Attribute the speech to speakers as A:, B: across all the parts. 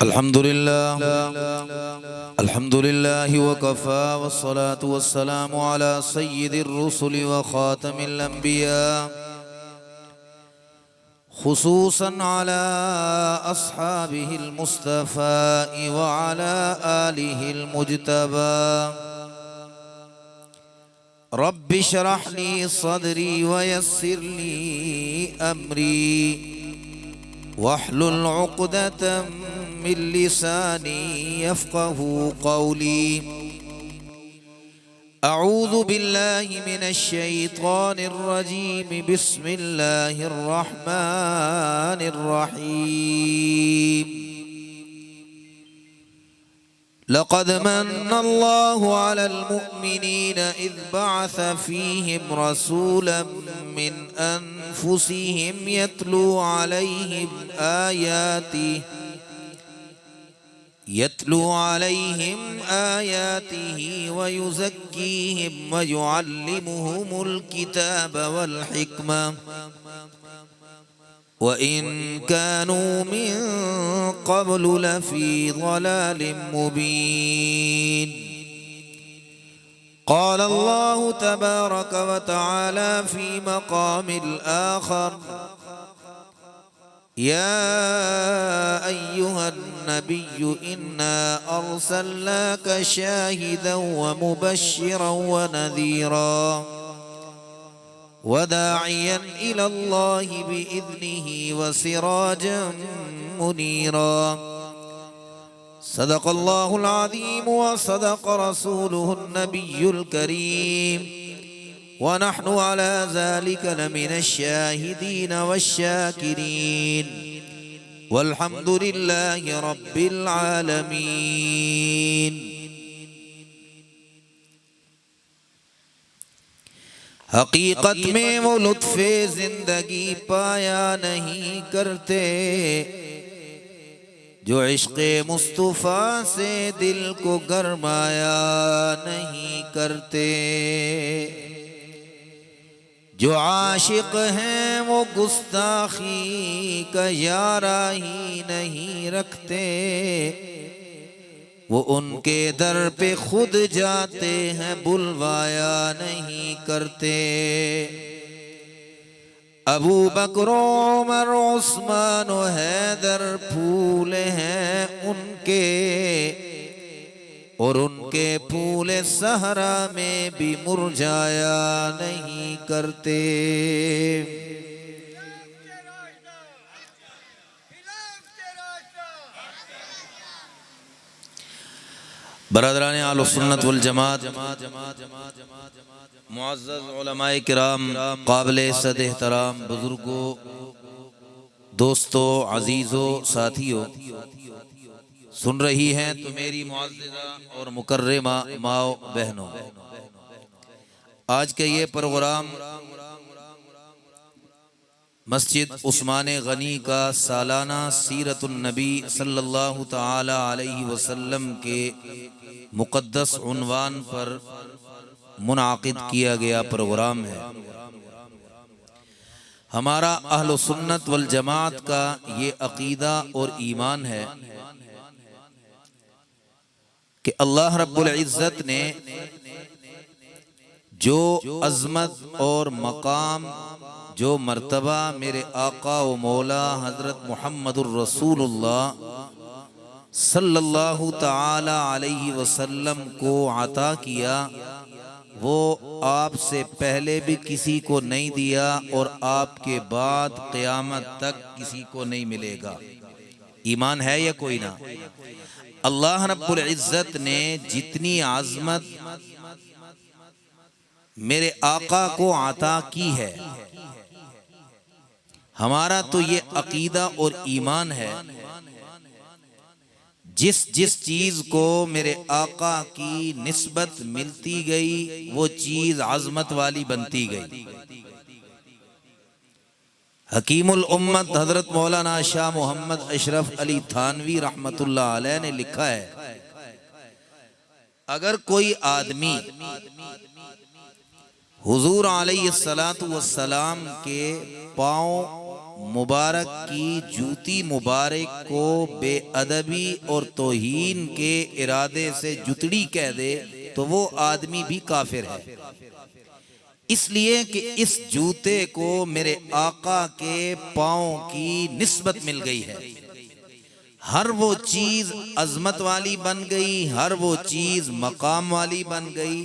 A: अल्हम्दुलिल्लाह अल्हम्दुलिल्लाह वकफ़ा वस्सलातु वस्सलामु अला सय्यिदिर रुसुलि व ख़ातमिल अंबिया खुसूसन अला अस्हाबिहिल मुस्तफ़ा व अला आलिहिल मुज्तबा। रब्बि इश्रह ली सदरी व यस्सिर ली अमरी वहलुल उक़दतम मिन लिसानी यफ़क़हू क़ौली। अऊज़ु बिल्लाहि मिनश शैतानिर रजीम। बिस्मिल्लाहिर रहमानिर रहीम। लक़द मन्नल्लाहु अलल मुअ्मिनीना इज़ बअस फ़ीहिम रसूलन मिन अनफुसिहिम यत्लू अलैहिम आयातिही व युज़क्कीहिम व युअल्लिमुहुमुल किताब वल हिक्मा व इन कानू मिन क़ब्लु लफ़ी ज़लालिम मुबीन। क़ाल अल्लाहु तबारक व तआला फ़ी मक़ामिल आख़र या अय्युहन नबिय्यु इन्ना अर्सलनाका शाहिदन व मुबश्शिरन व नज़ीरा व दाइयन इलल्लाहि बिइज़्निही व सिराजन मुनीरा। सदक़ल्लाहुल अज़ीम व सदक़ रसूलुहुन नबियुल करीम व नहनु अला ज़ालिका लमिनश शाहिदीन वश्शाकिरीन वल्हम्दुलिल्लाहि रब्बिल आलमीन। हकीकत में वो लुत्फ़े ज़िंदगी पाया नहीं करते जो इश्क़े मुस्तफ़ा से दिल को गरमाया नहीं करते। जो आशिक हैं वो गुस्ताखी का यारा ही नहीं रखते, वो उनके दर पे खुद जाते हैं बुलवाया नहीं करते। अबू बकर उमर उस्मान व हैदर फूल हैं उनके और उनके फूल सहरा में भी मुरझाया नहीं करते। बरदराने आले सुन्नत वल जमात, मुअज़्ज़ज़ उलमाए किराम, काबिल इज़्ज़त एहतराम बुजुर्गों, दोस्तों, अजीज़ों, साथियों, सुन रही हैं तो मेरी मुअज़्ज़ज़ा और मुकर्रमा माओ बहनों, आज का ये प्रोग्राम मस्जिद उस्मान गनी का सालाना सीरतुन नबी सल्लल्लाहु ताला अलैहि वसल्लम के मुक़द्दस उन्वान पर मुनाक़िद किया गया प्रोग्राम है। हमारा अहल सुन्नत वल जमात का ये अक़ीदा और ईमान है कि अल्लाह रब्बुल इज़्ज़त ने जो अज़मत और मकाम, जो मर्तबा मेरे आका व मौला हज़रत मुहम्मदुर रसूलुल्लाह सल्लल्लाहु ताला अलैहि वसल्लम को अता किया, वो आपसे पहले भी किसी को नहीं दिया और आपके बाद क़यामत तक किसी को नहीं मिलेगा। ईमान है या कोई ना? अल्लाह रब्बुल इज़्ज़त ने जितनी आज़मत मेरे आका को अता की है, हमारा तो ये अकीदा और ईमान है, जिस जिस चीज़ को मेरे आका की निस्बत मिलती गई वो चीज़ आज़मत वाली बनती गई। हकीमुल उम्मत हज़रत मौलाना शाह मोहम्मद अशरफ अली थानवी रहमतुल्लाह अलैह ने लिखा है, अगर कोई आदमी हुजूर अलैहिस्सलातु वस्सलाम के पाँव मुबारक की जूती मुबारक को बेअदबी और तौहीन के इरादे से जुतड़ी कह दे तो वो आदमी भी काफिर है। इसलिए कि इस जूते को मेरे आका के पाँव की निस्बत मिल गई है। हर वो चीज अजमत वाली बन गई, हर वो चीज मकाम वाली बन गई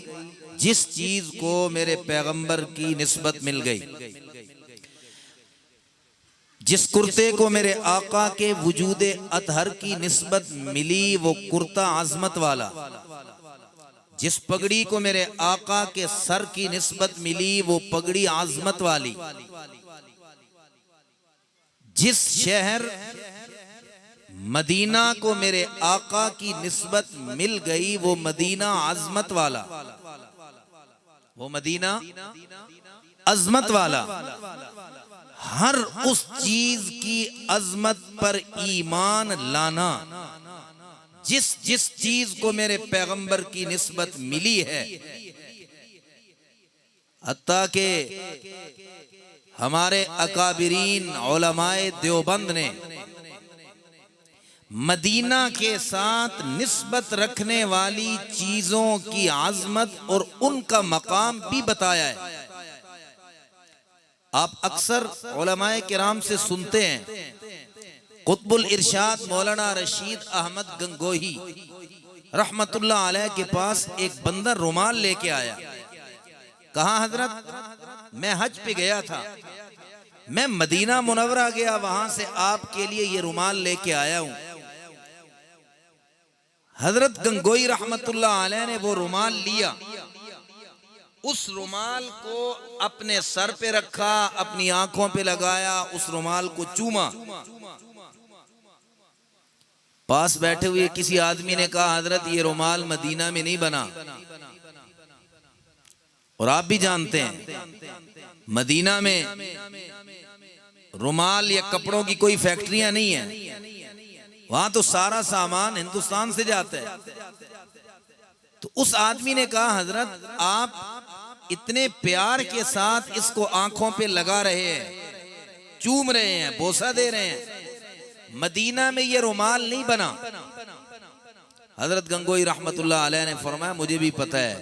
A: जिस चीज को मेरे पैगंबर की निस्बत मिल गई। जिस कुर्ते को मेरे आका के वजूदे अतहर की निस्बत मिली वो कुर्ता अजमत वाला, जिस पगड़ी को मेरे आका के सर की निस्बत मिली वो पगड़ी आजमत वाली, जिस शहर मदीना को मेरे आका की निस्बत मिल गई वो मदीना अजमत वाला, वो मदीना अजमत वाला। हर उस चीज की अजमत पर ईमान लाना, जिस जिस चीज को मेरे पैगंबर की निस्बत मिली है। हत्ता के हमारे अकाबिरीन उलमाए देवबंद ने मदीना के साथ निस्बत रखने वाली चीजों की आजमत और उनका मकाम भी बताया है। आप अक्सर उलमाए किराम से सुनते हैं, कुतुबुल इरशाद मौलाना रशीद अहमद गंगोही रहमतुल्लाह अलैह के पास एक बंदा रुमाल लेके आया। कहा हजरत मैं हज पे गया था, मैं मदीना मुनव्वरा गया, वहां से आपके लिए ये रुमाल लेके आया हूं। हजरत गंगोई रहमतुल्लाह अलैह ने वो रुमाल लिया, उस रुमाल को अपने सर पे रखा, अपनी आंखों पे लगाया, उस रुमाल को चूमा। पास बैठे हुए किसी आदमी ने कहा हजरत ये रुमाल मदीना में नहीं बना, और आप भी जानते हैं मदीना में रुमाल या कपड़ों की कोई फैक्ट्रियां नहीं है, वहां तो सारा सामान हिंदुस्तान से जाता है। तो उस आदमी ने कहा हजरत आप इतने प्यार के साथ इसको आंखों पे लगा रहे हैं, चूम रहे हैं, बोसा दे रहे हैं, मदीना में ये रुमाल नहीं बना। हजरत गंगोई रहमतुल्लाह अलैह ने फरमाया मुझे भी पता है,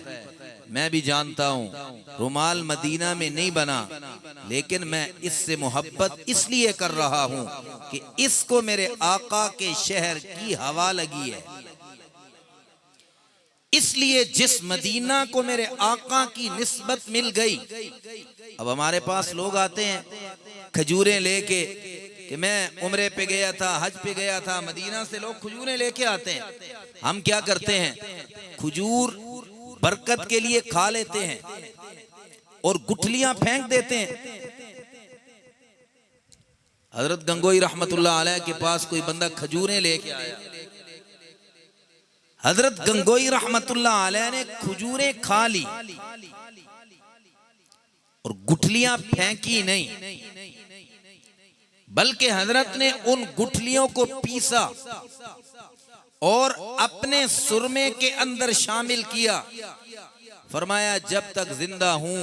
A: मैं भी जानता हूं रुमाल मदीना में नहीं बना, लेकिन मैं इससे मोहब्बत इसलिए कर रहा हूं कि इसको मेरे आका के शहर की हवा लगी है। इसलिए जिस मदीना को मेरे आका की निस्बत मिल गई। अब हमारे पास लोग आते हैं खजूरें लेके कि मैं उम्रे पे गया था, हज पे गया था, मदीना से लोग खजूरें लेके आते हैं। हम क्या करते हैं, खजूर बरकत के लिए खा लेते हैं और गुठलियां फेंक देते हैं। हजरत गंगोई रहमतुल्लाह अलैह के पास कोई बंदा खजूरें लेके आया। हजरत गंगोई रहमतुल्लाह अलैह ने खजूरें खा ली और गुठलियां फेंकी नहीं, बल्कि हजरत ने उन गुठलियों को पीसा और अपने सुरमे के अंदर शामिल किया। फरमाया जब तक जिंदा हूं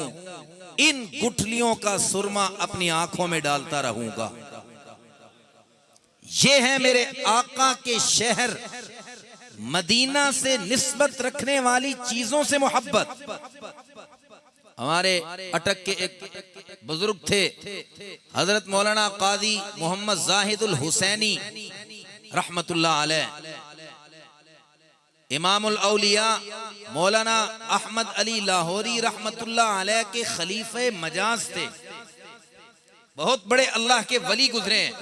A: इन गुठलियों का सुरमा अपनी आंखों में डालता रहूंगा। ये है मेरे आका के शहर मदीना से निस्बत रखने वाली चीजों से मोहब्बत। हमारे अटक के एक बुजुर्ग थे हजरत मौलाना काजी मोहम्मद जाहिदुल हुसैनी रहमतुल्लाह अलैह, इमामुल औलिया मौलाना अहमद अली लाहौरी रहमतुल्लाह अलैह के खलीफे मजाज थे, बहुत बड़े अल्लाह के वली गुजरे हैं।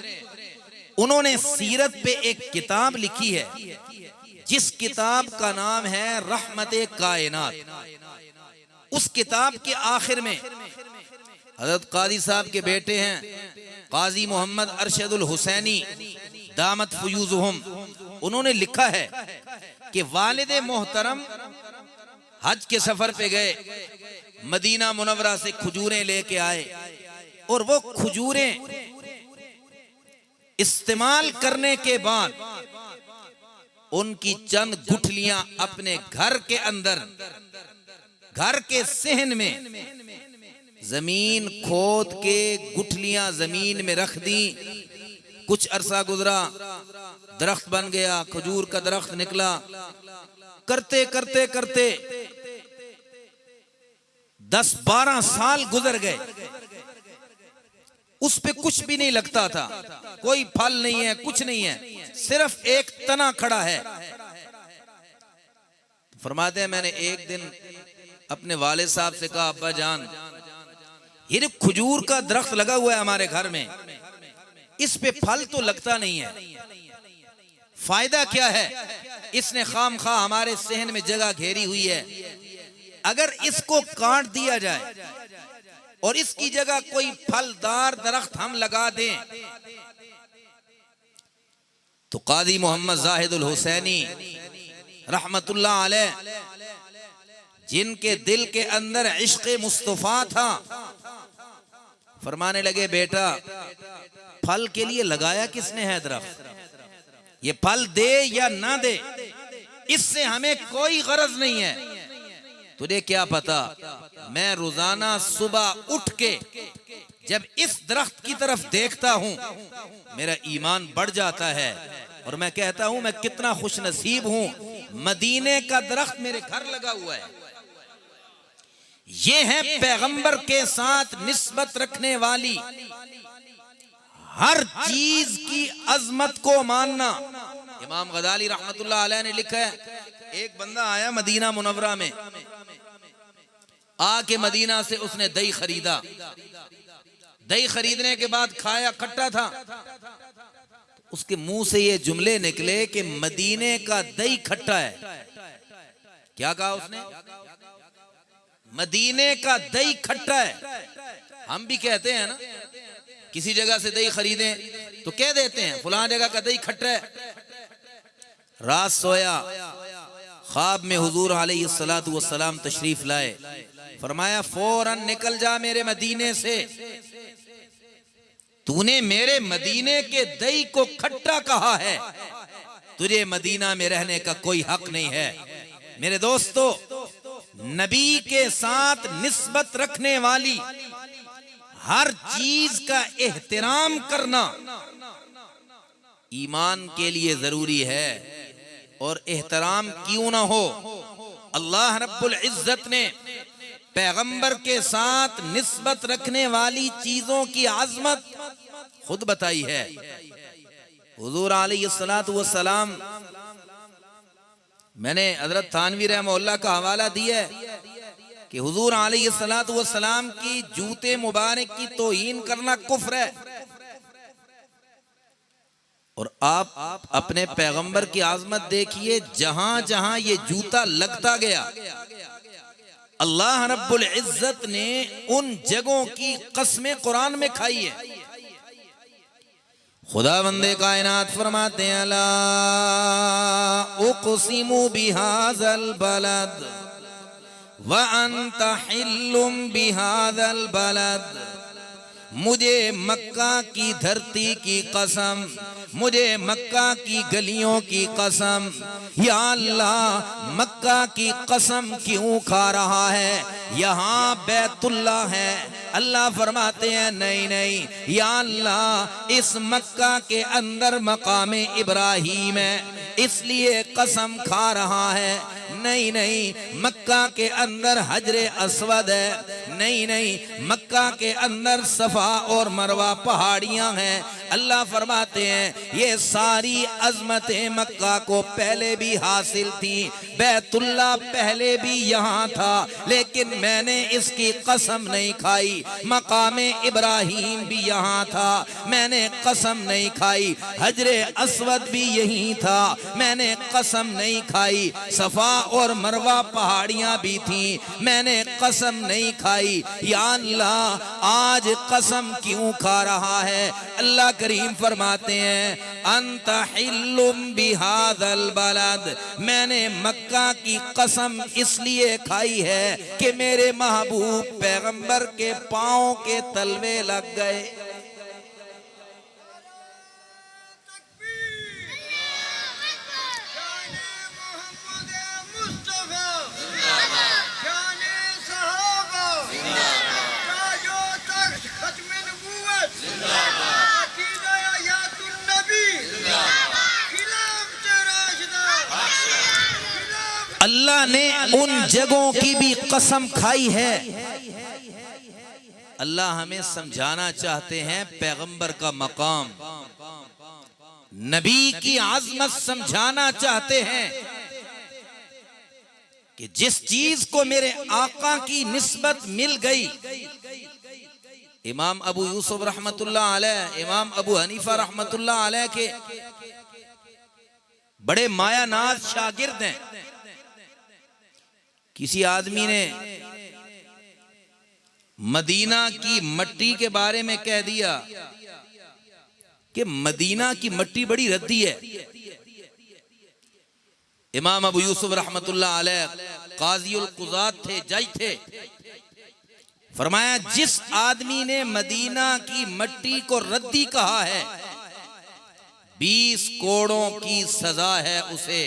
A: उन्होंने सीरत पे एक किताब लिखी है जिस किताब का नाम है रहमते कायनात। उस किताब के आखिर में हजरत काजी साहब के बेटे हैं काजी मोहम्मद अरशदुल हुसैनी दामत फयूजुहुम, उन्होंने लिखा है कि वालिदे मोहतरम हज के सफर पे गए, मदीना मुनव्वरा से खजूरें लेके आए और वो खजूरें इस्तेमाल करने के बाद उनकी चंद गुठलियां अपने घर के अंदर, घर के सहन में जमीन खोद के गुठलियां जमीन में रख दी। कुछ अरसा गुजरा, दरख्त बन गया, खजूर का दरख्त निकला। करते करते करते 10-12 साल गुजर गए, उस पे कुछ भी नहीं लगता था, कोई फल नहीं है, कुछ नहीं है, सिर्फ एक तना खड़ा है। फरमाते हैं मैंने एक दिन अपने वाले साहब से कहा, अब्बा जान, ये जो खजूर का दरख्त लगा हुआ है हमारे घर में, इस पे फल तो लगता नहीं है, फायदा क्या है? इसने खामखा हमारे सहन में जगह घेरी हुई है। अगर इसको काट दिया जाए और इसकी जगह कोई फलदार दरख्त हम लगा दें तो कादी मोहम्मद जाहिदुल हुसैनी रहमतुल्लाह अलैह, जिनके दिल के अंदर इश्क़ मुस्तफ़ा था, फरमाने लगे, बेटा फल के लिए लगाया किसने है दरख्त? ये फल दे या ना दे, इससे हमें कोई गरज नहीं है। तुझे क्या पता, मैं रोजाना सुबह उठ के जब इस दरख्त की तरफ देखता हूं, मेरा ईमान बढ़ जाता है और मैं कहता हूं मैं कितना खुश नसीब हूं, मदीने का दरख्त मेरे घर लगा हुआ है। ये है पैगंबर के साथ निस्बत रखने वाली, हर चीज की अजमत को मानना। इमाम गजाली रहमतुल्लाह अलैह ने लिखा है, एक बंदा आया मदीना मुनव्वरा में, आके मदीना से उसने दही खरीदा। दही खरीदने के बाद खाया, खट्टा था। उसके मुंह से ये जुमले निकले कि मदीने का दही खट्टा है। क्या कहा उसने? मदीने का दही खट्टा है। हम भी कहते हैं ना, किसी जगह से दही खरीदें तो कह देते हैं फलां जगह का दही खट्टा है। रात सोया, ख्वाब में हुजूर अलैहिस्सलातु वस्सलाम तशरीफ लाए, फरमाया फौरन निकल जा मेरे मदीने से, तूने मेरे मदीने के दही को खट्टा कहा है, तुझे मदीना में रहने का कोई हक नहीं है। मेरे दोस्तों, नबी के साथ निस्बत रखने वाली हर चीज का एहतराम करना ईमान के लिए जरूरी है। और एहतराम क्यों ना हो, अल्लाह रब्बुल इज्जत ने पैगंबर के साथ निस्बत रखने वाली चीजों की आजमत खुद बताई है। हुजूर अलैहिस्सलातु वस्सलाम, मैंने हजरत थानवी रहमतुल्लाह का हवाला दिया है कि हुजूर अलैहिस्सलातु वस्सलाम की जूते मुबारक की तौहीन करना कुफ्र है। और आप अपने पैगंबर की आजमत देखिए, जहां जहां ये जूता लगता गया, अल्लाह रब्बुल इज्जत ने उन जगहों की कसमें कुरान में खाई है। खुदा बंदे कायनात फरमाते हैं, अला उक़सिमु बिहाज़ल बलद व अंत हिल्लुम बिहाज़ल बलद, मुझे मक्का की धरती की कसम, मुझे मक्का की गलियों की कसम। या अल्लाह, मक्का की कसम क्यों खा रहा है? यहाँ बैतुल्लाह है। अल्लाह फरमाते हैं नहीं नहीं, या अल्लाह, इस मक्का के अंदर मकामे इब्राहीम है, इसलिए कसम खा रहा है। नहीं नहीं, मक्का के अंदर हजरे अस्वद है। नहीं नहीं, मक्का के अंदर सफा और मरवा पहाड़ियां हैं। अल्लाह फरमाते हैं ये सारी अजमतें मक्का को पहले भी हासिल थी, बैतुल्लाह पहले भी यहाँ था, लेकिन मैंने इसकी कसम नहीं खाई। मकामे इब्राहीम भी यहाँ था, मैंने कसम नहीं खाई। हजरे अस्वद भी यही था, मैंने कसम नहीं खाई। सफा और मरवा पहाड़ियां भी थी, मैंने कसम नहीं खाई। या अल्लाह, आज कसम क्यों खा रहा है? अल्लाह करीम फरमाते हैं, अंत हिल्लुम बिहादल बलद, मैंने मक्का की कसम इसलिए खाई है कि मेरे महबूब पैगंबर के पांव के तलवे लग गए। अल्लाह ने उन जगहों की भी कसम खाई है। अल्लाह हमें समझाना चाहते हैं पैगंबर का मकाम, नबी की आजमत समझाना चाहते हैं कि जिस चीज को मेरे आका की निस्बत मिल गई। इमाम अबू यूसुफ रहमतुल्लाह अलैह, इमाम अबू हनीफा रहमतुल्लाह अलैह के बड़े मायानाज शागिर्द हैं। किसी आदमी ने मदीना की मट्टी के बारे में कह दिया कि मदीना की मट्टी बड़ी रद्दी है। इमाम अबू यूसुफ रहमतुल्लाह अलैह काज़ीउल कुज़ात थे, जज थे। फरमाया जिस आदमी ने मदीना की मट्टी को रद्दी कहा है 20 कोड़ों की सजा है उसे।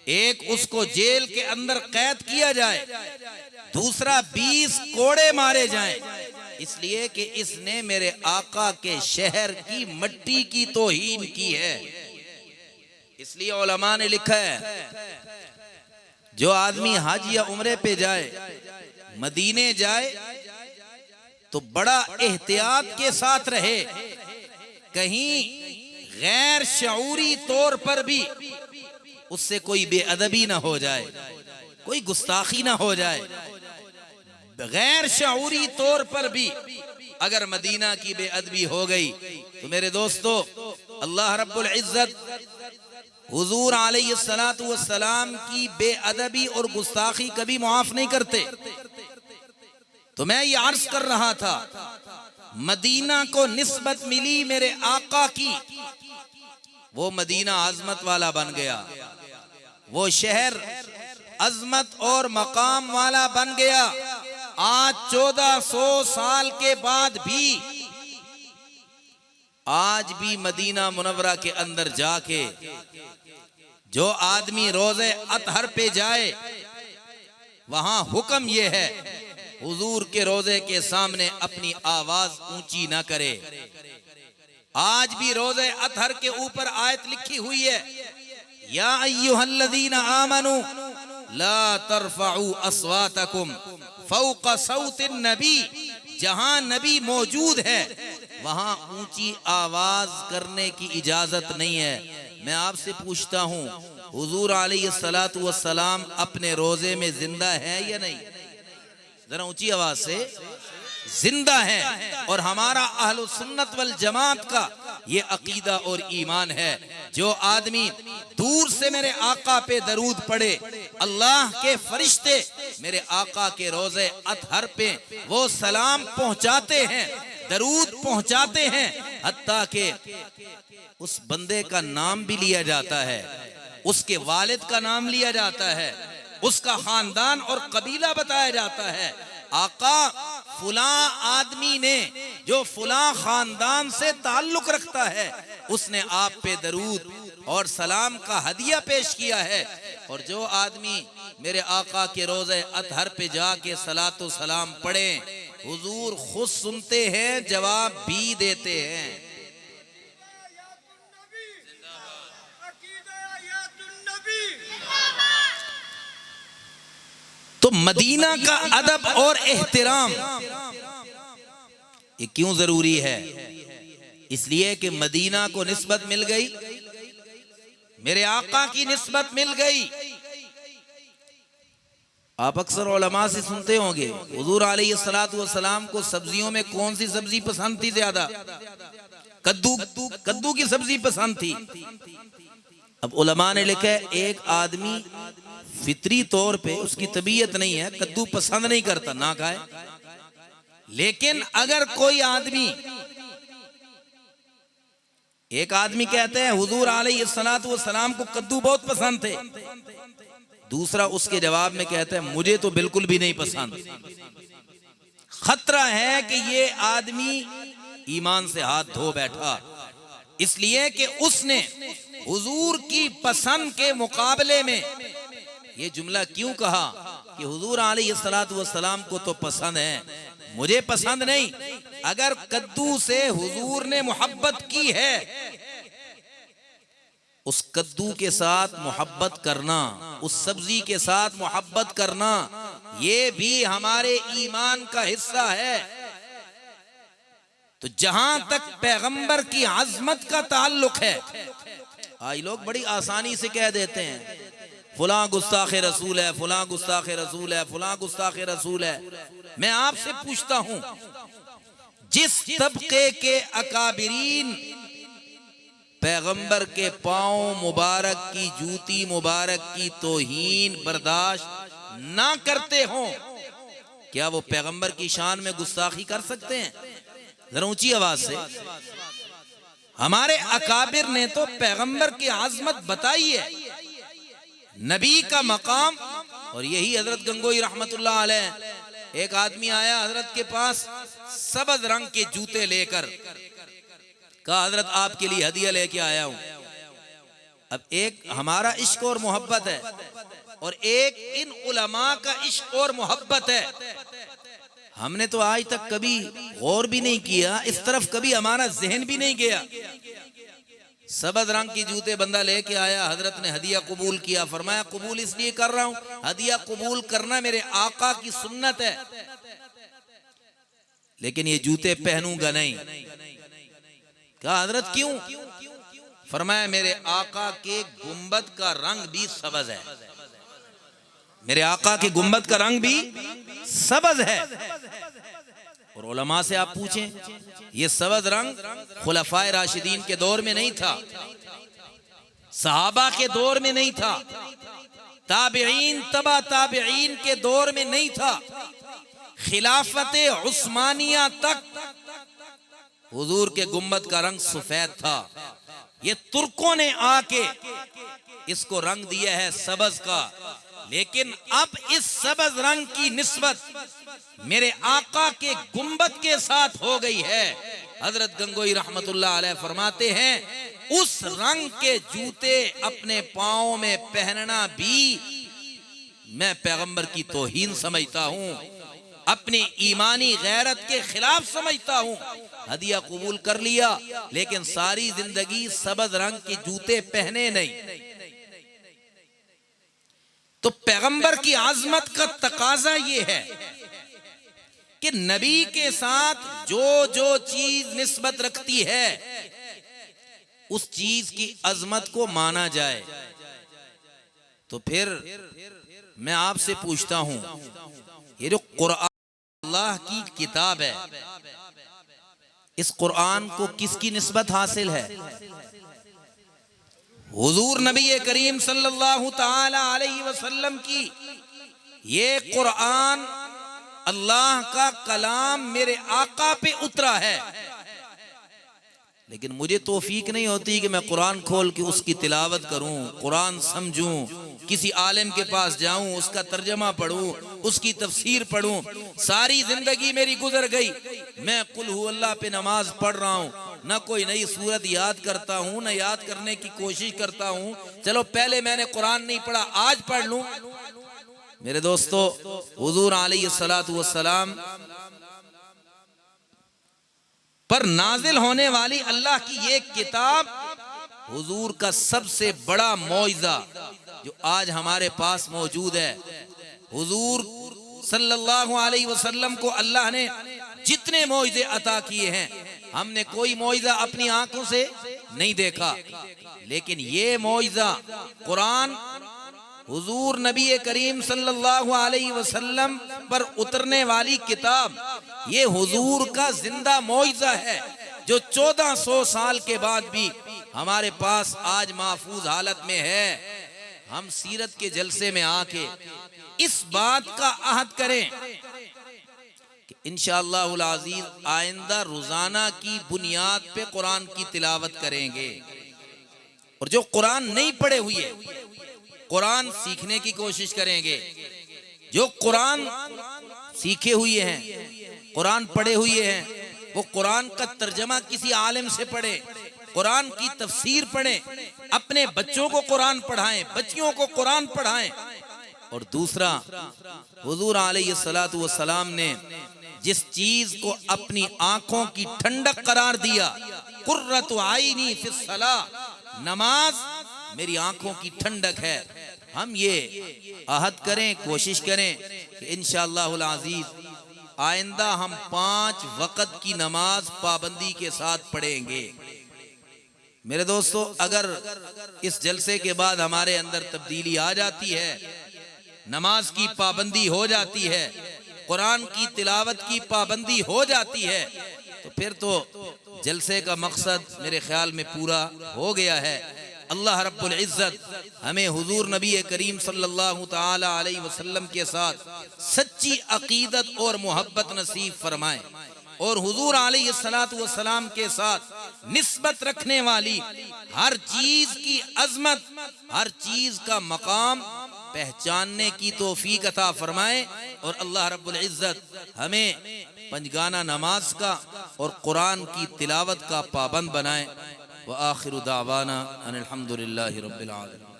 A: एक उसको जेल के अंदर कैद किया जाए, दूसरा 20 कोड़े मारे जाएं, इसलिए कि इसने मेरे आका के शहर की मट्टी की तौहीन की है। इसलिए उलमा ने लिखा है जो आदमी हज या उम्रे पे जाए, मदीने जाए, तो बड़ा एहतियात के साथ रहे, कहीं गैर शऊरी तौर पर भी उससे कोई बेअदबी ना हो जाए, कोई गुस्ताखी ना हो जाए। गैर शऊरी तौर पर भी अगर मदीना की बेअदबी हो गई तो मेरे दोस्तों, अल्लाह रब्बुल इज्जत हुजूर अलैहिस्सलातु वस्सलाम की बेअदबी और गुस्ताखी कभी माफ नहीं करते। तो मैं ये अर्ज कर रहा था, मदीना को निस्बत मिली मेरे आका की, वो मदीना अजमत वाला बन गया, वो शहर अजमत और मकाम वाला बन गया। आज 1400 साल के बाद भी, आज भी मदीना मुनव्वरा के अंदर जाके जो आदमी रोजे अतहर पे जाए, वहां हुक्म यह है हुजूर के रोजे के सामने अपनी आवाज ऊंची ना करे। आज भी रोजे अतहर के ऊपर आयत लिखी हुई है, या अय्युहल्लज़ीना आमनू ला तरफऊ अस्वातकुम फौqa सौतिन नबी। जहां नबी मौजूद है वहां ऊंची आवाज करने की इजाजत नहीं है। मैं आपसे पूछता हूं, हुजूर अलैहिस्सलातु वस्सलाम अपने रोजे में जिंदा है या नहीं? जरा ऊंची आवाज से। जिंदा है। और हमारा अहलुस सुन्नत वल जमात का ये अकीदा और ईमान है, जो आदमी दूर से मेरे आका पे दरूद पढ़े, अल्लाह के फरिश्ते मेरे आका के रोजे अतहर पे वो सलाम पहुंचाते हैं, दरूद पहुंचाते हैं, हत्ता के उस बंदे का नाम भी लिया जाता है, उसके वालिद का नाम लिया जाता है, उसका खानदान और कबीला बताया जाता है। आका फुला आदमी ने जो फुला खानदान से ताल्लुक रखता है, उसने आप पे दरूद और सलाम का हदिया पेश किया है। और जो आदमी मेरे आका के रोजे अतहर पे जाके सलातो सलाम पढ़े, हुजूर खुद सुनते हैं, जवाब भी देते हैं। तो मदीना का अदब और एहतराम ये क्यों जरूरी है? इसलिए कि मदीना को निस्बत मिल गई, मेरे आका की निस्बत मिल गई। आप अक्सर उलमा से सुनते होंगे, हुजूर अलैहिस्सलातु वस्सलाम को सब्जियों में कौन सी सब्जी पसंद थी ज्यादा? कद्दू की सब्जी पसंद थी। अब उलमा ने लिखा है, एक आदमी फितरी तौर पे उसकी तबीयत नहीं है, कद्दू पसंद नहीं करता, ना खाए। लेकिन अगर कोई आदमी, एक आदमी कहते हैं हुजूर अलैहिस्सलातु वस्सलाम को कद्दू बहुत पसंद थे, दूसरा उसके जवाब में कहता है मुझे तो बिल्कुल भी नहीं पसंद। खतरा है कि ये आदमी ईमान से हाथ धो बैठा, इसलिए कि उसने हुजूर की पसंद के मुकाबले में ये जुमला क्यों कहा कि हुजूर अलैहिस्सलातु वस्सलाम को तो पसंद है, मुझे पसंद नहीं। अगर कद्दू से हुजूर ने मोहब्बत की है उस कद्दू के साथ मोहब्बत करना, उस सब्जी के साथ मोहब्बत करना, ये भी हमारे ईमान का हिस्सा है। तो जहां तक पैगंबर की अजमत का ताल्लुक है, आज लोग बड़ी आसानी से कह देते हैं फलां गुस्ताखे रसूल है, फलां गुस्ताखे रसूल है, फलां गुस्ताखे रसूल है। मैं आपसे पूछता हूं, जिस तबके के अकाबिरीन पैगंबर के पांव मुबारक की, जूती मुबारक की तौहीन बर्दाश्त ना करते हो, क्या वो पैगंबर की शान में गुस्ताखी कर सकते हैं? जरा ऊंची आवाज से। हमारे अकाबिर ने तो पैगंबर की आजमत बताई है, नबी का मकाम। और यही हजरत गंगोई रहमतुल्लाह अलैह, एक आदमी आया हजरत के पास सबज रंग के जूते लेकर, कहा हजरत आपके लिए हदिया लेके आया हूं। अब एक हमारा इश्क और मोहब्बत है, और एक इन उलमा का इश्क और मोहब्बत है। हमने तो आज तक कभी गौर भी नहीं किया, इस तरफ कभी हमारा जहन भी नहीं गया। सबज रंग की जूते बंदा लेके आया, हजरत ने हदिया कबूल किया। फरमाया कबूल इसलिए कर रहा हूं, हदिया कबूल करना मेरे आका की सुन्नत है, लेकिन ये जूते पहनूंगा नहीं। कहा हजरत क्यों? फरमाया मेरे आका के गुंबद का रंग भी सबज है, मेरे आका के गुंबद का रंग भी सबज है। और उलमा से आप पूछें, ये सबज रंग खुलफाए राशिदीन के दौर में नहीं था, सहाबा के दौर में नहीं था, ताबिईन तबा ताबिईन के दौर में नहीं था, खिलाफत उस्मानिया तक हुजूर के गुंबद का रंग सफेद था। ये तुर्कों ने आके इसको रंग दिया है सबज का, लेकिन अब इस सबज रंग की निस्बत मेरे आका के गुंबद के साथ हो गई है। हजरत गंगोई रहमतुल्लाह अलैह फरमाते हैं, उस रंग के जूते अपने पांव में पहनना भी मैं पैगंबर की तौहीन समझता हूं, अपनी ईमानी गैरत के खिलाफ समझता हूं। हदिया कबूल कर लिया, लेकिन सारी जिंदगी सबज रंग के जूते पहने नहीं। तो पैगंबर की आजमत का तकाजा ये है कि नबी के साथ जो जो चीज निस्बत रखती है, उस चीज की अजमत को माना जाए। तो फिर मैं आपसे पूछता हूं, ये जो कुरान अल्लाह की किताब है, इस कुरान को किसकी निस्बत हासिल है? हुजूर नबी करीम सल्लल्लाहु ताला अलैहि वसल्लम की। ये कुरान अल्लाह का कलाम मेरे आका पे उतरा है, लेकिन मुझे तौफीक नहीं होती कि मैं कुरान खोल के उसकी तिलावत करूं, कुरान समझूं, किसी आलिम के पास जाऊं, उसका तर्जमा पढ़ूं, उसकी तफसीर पढ़ूं। सारी जिंदगी मेरी गुजर गई, मैं कुल हु अल्लाह पे नमाज पढ़ रहा हूं, ना कोई नई सूरत याद करता हूं, ना याद करने की कोशिश करता हूं। चलो पहले मैंने कुरान नहीं पढ़ा, आज पढ़ लूं। मेरे दोस्तों, हुजूर अलैहिस्सलातु वस्सलाम पर नाजिल होने वाली अल्लाह की ये किताब हुजूर का सबसे बड़ा मौइज़ा जो आज हमारे पास मौजूद है। हुजूर सल्लल्लाहु अलैहि वसल्लम को अल्लाह ने जितने मौइज़े अता किए हैं, हमने कोई मौइज़ा अपनी आंखों से नहीं देखा, लेकिन ये मौइज़ा कुरान हुजूर नबी करीम सल्लल्लाहु अलैहि वसल्लम पर उतरने वाली किताब, ये हुजूर का जिंदा मौइज़ा है, जो 1400 साल के बाद भी हमारे पास आज महफूज हालत में है। हम सीरत के जलसे में आके इस बात का अहद करें कि इंशाअल्लाहुल अज़ीज़ आइंदा रोजाना की बुनियाद पे कुरान की तिलावत करेंगे, और जो कुरान नहीं पढ़े हुए कुरान सीखने की कोशिश करेंगे। जो कुरान सीखे हुए हैं, कुरान पढ़े हुए हैं, वो कुरान का तर्जमा किसी आलिम से पढ़े, कुरान की तफसीर पढ़ें, अपने बच्चों को कुरान पढ़ाएं, बच्चियों को कुरान पढ़ाएं। और दूसरा, हुजूर अलैहिस्सलातु वस्सलाम ने जिस चीज को अपनी आंखों की ठंडक करार दिया, कुर्रतु आइनी फिस्सलाह, नमाज मेरी आंखों की ठंडक है। हम ये आहद करें, कोशिश करें कि इंशाअल्लाहुल अज़ीज़ आइंदा हम 5 वक़्त की नमाज पाबंदी के साथ पढ़ेंगे। मेरे दोस्तों, अगर इस जलसे के बाद हमारे अंदर तब्दीली आ जाती है, नमाज की पाबंदी हो जाती है, कुरान की तिलावत की पाबंदी हो जाती है, तो फिर तो जलसे का मकसद मेरे ख्याल में पूरा हो गया है। अल्लाह रब्बुल इज़्ज़त हमें हुजूर नबी करीम सल्लल्लाहु ताला अलैहि वसल्लम के साथ सच्ची अकीदत और मोहब्बत नसीब फरमाए और हुजूर अलैहिस्सलातु वस्सलाम के साथ निस्बत रखने वाली हर चीज की अजमत, हर चीज का मकाम पहचानने की तौफीक अता फरमाए और अल्लाह रब्बुल इज़्ज़त हमें पंजगाना नमाज का और कुरान की तिलावत का पाबंद बनाए। व आखिरु दावाना अनिल हम्दुलिल्लाहि रब्बिल आलमीन।